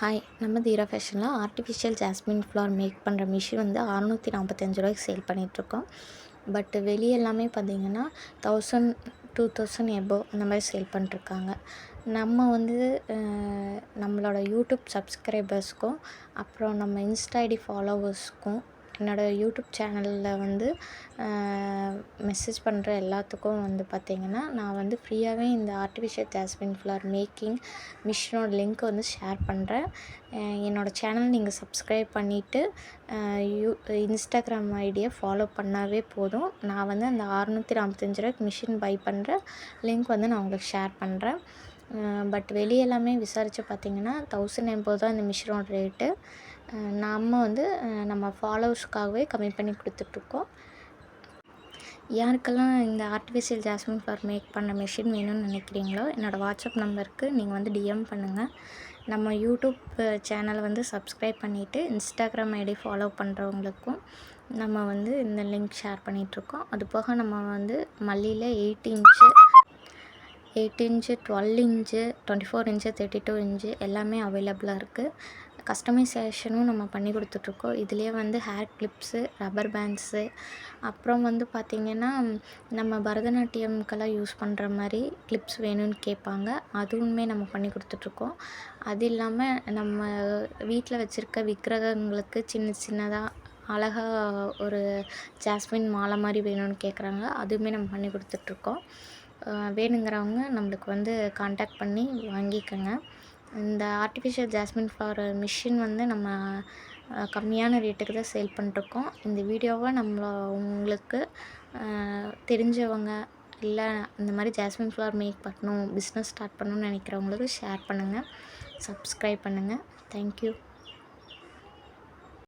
Hi, நம்ம தீரா ஃபேஷனில் artificial jasmine flower make பண்ணுற மிஷின் வந்து ரூ. 645 சேல் பண்ணிகிட்ருக்கோம். பட் வெளியே எல்லாமே பார்த்தீங்கன்னா 1000, 2000 எபோவ் அந்த மாதிரி சேல் பண்ணிட்டுருக்காங்க. நம்ம வந்து நம்மளோட யூடியூப் சப்ஸ்கிரைபர்ஸ்க்கும் அப்புறம் நம்ம இன்ஸ்டா ஐடி ஃபாலோவர்ஸ்க்கும் என்னோடய யூடியூப் சேனலில் வந்து மெசேஜ் பண்ணுற எல்லாத்துக்கும் வந்து பார்த்திங்கன்னா, நான் வந்து ஃப்ரீயாகவே இந்த ஆர்டிஃபிஷியல் ஜாஸ்மின் ஃப்ளவர் மேக்கிங் மிஷினோட லிங்க் வந்து ஷேர் பண்ணுறேன். என்னோடய சேனல் நீங்கள் சப்ஸ்கிரைப் பண்ணிவிட்டு இன்ஸ்டாகிராம் ஐடியை ஃபாலோ பண்ணாவே போதும். நான் வந்து அந்த ரூ. 645 மிஷின் பை பண்ணுற லிங்க் வந்து நான் உங்களுக்கு ஷேர் பண்ணுறேன். பட் வெளியே எல்லாமே விசாரித்து பார்த்திங்கன்னா 1000 எபோவ் தான் இந்த மிஷினோட ரேட்டு. நம்ம வந்து நம்ம ஃபாலோவர்ஸ்க்காகவே கம்மி பண்ணி கொடுத்துட்ருக்கோம். யாருக்கெல்லாம் இந்த ஆர்டிஃபிஷியல் ஜாஸ்மின் ஃப்ளவர் மேக் பண்ண மிஷின் வேணும்னு நினைக்கிறீங்களோ என்னோடய வாட்ஸ்அப் நம்பருக்கு நீங்கள் வந்து டிஎம் பண்ணுங்கள். நம்ம யூடியூப் சேனலை வந்து சப்ஸ்கிரைப் பண்ணிவிட்டு இன்ஸ்டாகிராம் ஐடி ஃபாலோ பண்ணுறவங்களுக்கும் நம்ம வந்து இந்த லிங்க் ஷேர் பண்ணிகிட்ருக்கோம். அது போக நம்ம வந்து மல்லியில் 8 இன்ச்சு, 12 இன்ச்சு, 24 இன்ச்சு, 32 இன்ச்சு எல்லாமே அவைலபிளாக இருக்குது. கஸ்டமைசேஷனும் நம்ம பண்ணி கொடுத்துட்ருக்கோம். இதுலேயே வந்து ஹேர் கிளிப்ஸு, ரப்பர் பேண்ட்ஸு, அப்புறம் வந்து பார்த்திங்கன்னா நம்ம பரதநாட்டியம்க்கெல்லாம் யூஸ் பண்ணுற மாதிரி கிளிப்ஸ் வேணும்னு கேட்பாங்க. அதுவுமே நம்ம பண்ணி கொடுத்துட்ருக்கோம். அது இல்லாமல் நம்ம வீட்டில் வச்சுருக்க விக்கிரகங்களுக்கு சின்ன சின்னதாக அழகாக ஒரு ஜாஸ்மின் மாலை மாதிரி வேணும்னு கேட்குறாங்க. அதுவுமே நம்ம பண்ணி கொடுத்துட்ருக்கோம். வேணுங்கிறவங்க நம்மளுக்கு வந்து கான்டாக்ட் பண்ணி வாங்கிக்கோங்க. இந்த ஆர்டிஃபிஷியல் ஜாஸ்மின் ஃப்ளவர் மிஷின் வந்து நம்ம கம்மியான ரேட்டுக்கு தான் சேல் பண்ணிருக்கோம். இந்த வீடியோவை உங்களுக்கு தெரிஞ்சவங்க இல்லை இந்த மாதிரி ஜாஸ்மின் ஃப்ளவர் மேக் பண்ணணும், பிஸ்னஸ் ஸ்டார்ட் பண்ணணும்னு நினைக்கிறவங்களுக்கு ஷேர் பண்ணுங்கள், சப்ஸ்கிரைப் பண்ணுங்கள். தேங்க்யூ.